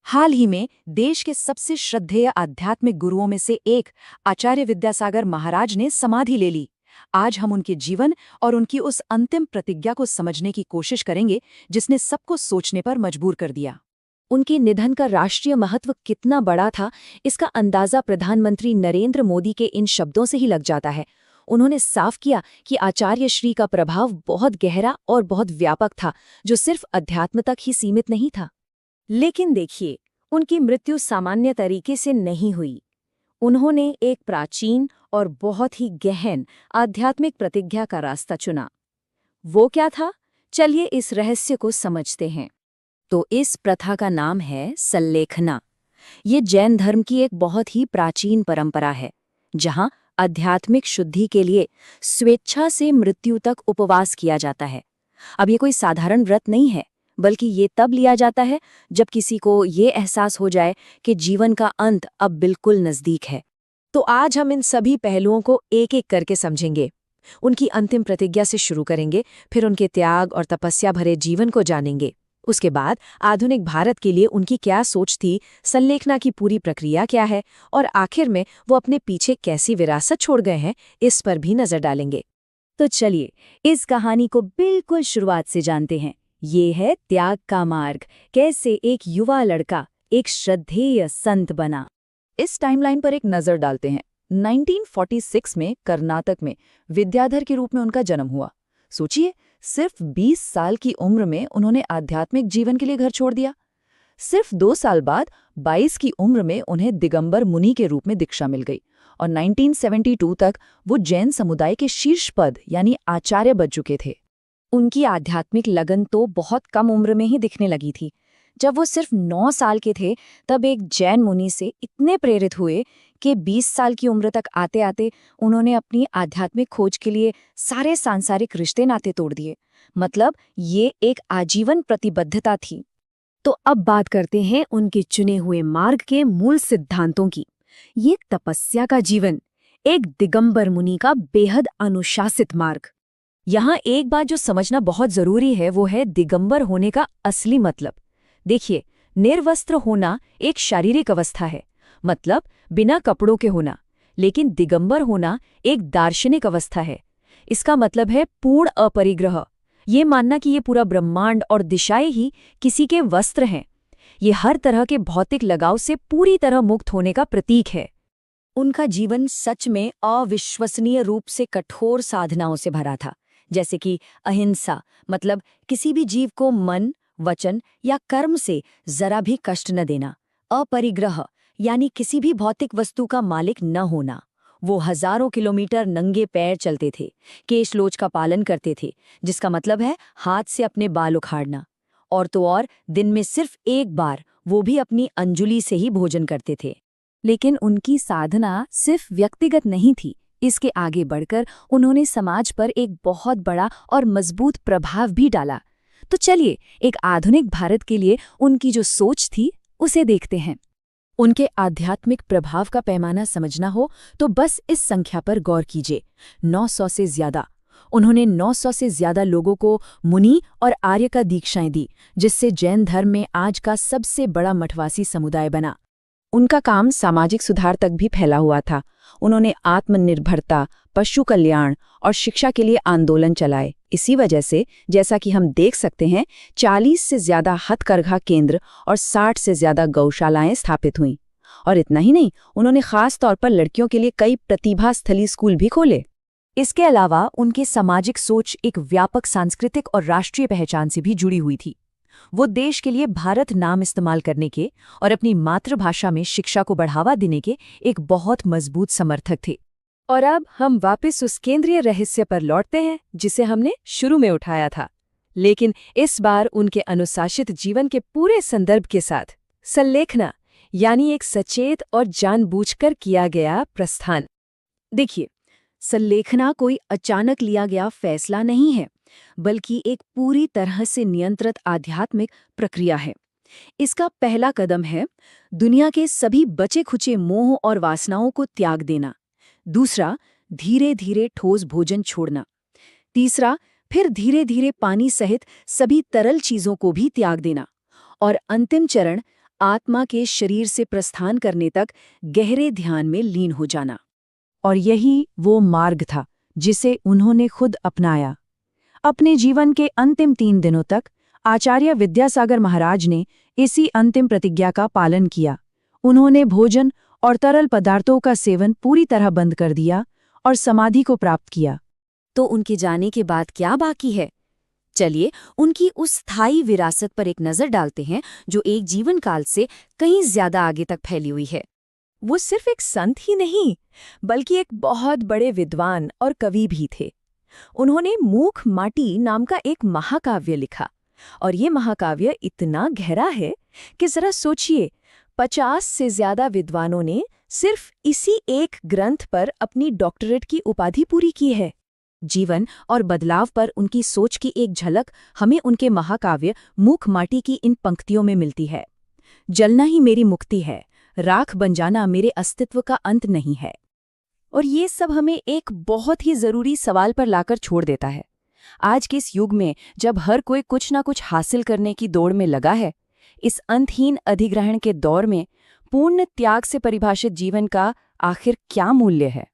हाल ही में देश के सबसे श्रद्धेय आध्यात्मिक गुरुओं में से एक आचार्य विद्यासागर महाराज ने समाधि ले ली। आज हम उनके जीवन और उनकी उस अंतिम प्रतिज्ञा को समझने की कोशिश करेंगे जिसने सबको सोचने पर मजबूर कर दिया। उनके निधन का राष्ट्रीय महत्व कितना बड़ा था, इसका अंदाजा प्रधानमंत्री नरेंद्र मोदी के इन शब्दों से ही लग जाता है। उन्होंने साफ किया कि आचार्य श्री का प्रभाव बहुत गहरा और बहुत व्यापक था, जो सिर्फ अध्यात्म तक ही सीमित नहीं था। लेकिन देखिए, उनकी मृत्यु सामान्य तरीके से नहीं हुई। उन्होंने एक प्राचीन और बहुत ही गहन आध्यात्मिक प्रतिज्ञा का रास्ता चुना। वो क्या था? चलिए इस रहस्य को समझते हैं। तो इस प्रथा का नाम है सल्लेखना। ये जैन धर्म की एक बहुत ही प्राचीन परंपरा है, जहां आध्यात्मिक शुद्धि के लिए स्वेच्छा से मृत्यु तक उपवास किया जाता है। अब ये कोई साधारण व्रत नहीं है, बल्कि ये तब लिया जाता है जब किसी को ये एहसास हो जाए कि जीवन का अंत अब बिल्कुल नज़दीक है। तो आज हम इन सभी पहलुओं को एक-एक करके समझेंगे। उनकी अंतिम प्रतिज्ञा से शुरू करेंगे, फिर उनके त्याग और तपस्या भरे जीवन को जानेंगे। उसके बाद आधुनिक भारत के लिए उनकी क्या सोच थी, सल्लेखना की पूरी प्रक्रिया क्या है, और आखिर में वो अपने पीछे कैसी विरासत छोड़ गए हैं, इस पर भी नजर डालेंगे। तो चलिए इस कहानी को बिल्कुल शुरुआत से जानते हैं। ये है त्याग का मार्ग, कैसे एक युवा लड़का एक श्रद्धेय संत बना। इस टाइमलाइन पर एक नजर डालते हैं। 1946 में कर्नाटक में विद्याधर के रूप में उनका जन्म हुआ। सोचिए, सिर्फ 20 साल की उम्र में उन्होंने आध्यात्मिक जीवन के लिए घर छोड़ दिया। सिर्फ 2 साल बाद 22 की उम्र में उन्हें दिगंबर मुनि के रूप में दीक्षा मिल गई और 1972 तक वो जैन समुदाय के शीर्ष पद यानी आचार्य बन चुके थे। उनकी आध्यात्मिक लगन तो बहुत कम उम्र में ही दिखने लगी थी। जब वो सिर्फ 9 साल के थे, तब एक जैन मुनि से इतने प्रेरित हुए कि 20 साल की उम्र तक आते आते उन्होंने अपनी आध्यात्मिक खोज के लिए सारे सांसारिक रिश्ते नाते तोड़ दिए। मतलब ये एक आजीवन प्रतिबद्धता थी। तो अब बात करते हैं उनके चुने हुए मार्ग के मूल सिद्धांतों की। ये तपस्या का जीवन, एक दिगंबर मुनि का बेहद अनुशासित मार्ग। यहाँ एक बात जो समझना बहुत जरूरी है, वो है दिगंबर होने का असली मतलब। देखिए, निर्वस्त्र होना एक शारीरिक अवस्था है, मतलब बिना कपड़ों के होना, लेकिन दिगंबर होना एक दार्शनिक अवस्था है। इसका मतलब है पूर्ण अपरिग्रह। ये मानना कि ये पूरा ब्रह्मांड और दिशाएं ही किसी के वस्त्र हैं। ये हर तरह के भौतिक लगाव से पूरी तरह मुक्त होने का प्रतीक है। उनका जीवन सच में अविश्वसनीय रूप से कठोर साधनाओं से भरा था, जैसे कि अहिंसा, मतलब किसी भी जीव को मन, वचन या कर्म से जरा भी कष्ट न देना। अपरिग्रह, यानी किसी भी भौतिक वस्तु का मालिक न होना। वो हजारों किलोमीटर नंगे पैर चलते थे, केशलोच का पालन करते थे, जिसका मतलब है हाथ से अपने बाल उखाड़ना। और तो और दिन में सिर्फ एक बार, वो भी अपनी अंजुली से ही भोजन करते थे। लेकिन उनकी साधना सिर्फ व्यक्तिगत नहीं थी। इसके आगे बढ़कर उन्होंने समाज पर एक बहुत बड़ा और मजबूत प्रभाव भी डाला। तो चलिए एक आधुनिक भारत के लिए उनकी जो सोच थी उसे देखते हैं। उनके आध्यात्मिक प्रभाव का पैमाना समझना हो तो बस इस संख्या पर गौर कीजिए, 900 से ज्यादा। उन्होंने 900 से ज्यादा लोगों को मुनि और आर्य का दीक्षाएं दी, जिससे जैन धर्म में आज का सबसे बड़ा मठवासी समुदाय बना। उनका काम सामाजिक सुधार तक भी फैला हुआ था। उन्होंने आत्मनिर्भरता, पशु कल्याण और शिक्षा के लिए आंदोलन चलाए। इसी वजह से, जैसा कि हम देख सकते हैं, 40 से ज्यादा हथकरघा केंद्र और 60 से ज्यादा गौशालाएं स्थापित हुईं। और इतना ही नहीं, उन्होंने खास तौर पर लड़कियों के लिए कई प्रतिभा स्थली स्कूल भी खोले। इसके अलावा उनकी सामाजिक सोच एक व्यापक सांस्कृतिक और राष्ट्रीय पहचान से भी जुड़ी हुई थी। वो देश के लिए भारत नाम इस्तेमाल करने के और अपनी मातृभाषा में शिक्षा को बढ़ावा देने के एक बहुत मजबूत समर्थक थे। और अब हम वापस उस केंद्रीय रहस्य पर लौटते हैं जिसे हमने शुरू में उठाया था, लेकिन इस बार उनके अनुशासित जीवन के पूरे संदर्भ के साथ। सल्लेखना, यानी एक सचेत और जानबूझकर किया गया प्रस्थान। देखिए, सल्लेखना कोई अचानक लिया गया फैसला नहीं है, बल्कि एक पूरी तरह से नियंत्रित आध्यात्मिक प्रक्रिया है। इसका पहला कदम है दुनिया के सभी बचे खुचे मोह और वासनाओं को त्याग देना। दूसरा, धीरे धीरे ठोस भोजन छोड़ना। तीसरा, फिर धीरे धीरे पानी सहित सभी तरल चीजों को भी त्याग देना। और अंतिम चरण, आत्मा के शरीर से प्रस्थान करने तक गहरे ध्यान में लीन हो जाना। और यही वो मार्ग था जिसे उन्होंने खुद अपनाया। अपने जीवन के अंतिम 3 दिनों तक आचार्य विद्यासागर महाराज ने इसी अंतिम प्रतिज्ञा का पालन किया। उन्होंने भोजन और तरल पदार्थों का सेवन पूरी तरह बंद कर दिया और समाधि को प्राप्त किया। तो उनके जाने के बाद क्या बाकी है? चलिए उनकी उस स्थायी विरासत पर एक नज़र डालते हैं जो एक जीवन काल से कहीं ज्यादा आगे तक फैली हुई है। वो सिर्फ एक संत ही नहीं, बल्कि एक बहुत बड़े विद्वान और कवि भी थे। उन्होंने मूक माटी नाम का एक महाकाव्य लिखा, और ये महाकाव्य इतना गहरा है कि जरा सोचिए, 50 से ज्यादा विद्वानों ने सिर्फ इसी एक ग्रंथ पर अपनी डॉक्टरेट की उपाधि पूरी की है। जीवन और बदलाव पर उनकी सोच की एक झलक हमें उनके महाकाव्य मूक माटी की इन पंक्तियों में मिलती है। जलना ही मेरी मुक्ति है, राख बन जाना मेरे अस्तित्व का अंत नहीं है। और ये सब हमें एक बहुत ही जरूरी सवाल पर लाकर छोड़ देता है। आज के इस युग में जब हर कोई कुछ ना कुछ हासिल करने की दौड़ में लगा है, इस अंतहीन अधिग्रहण के दौर में पूर्ण त्याग से परिभाषित जीवन का आखिर क्या मूल्य है?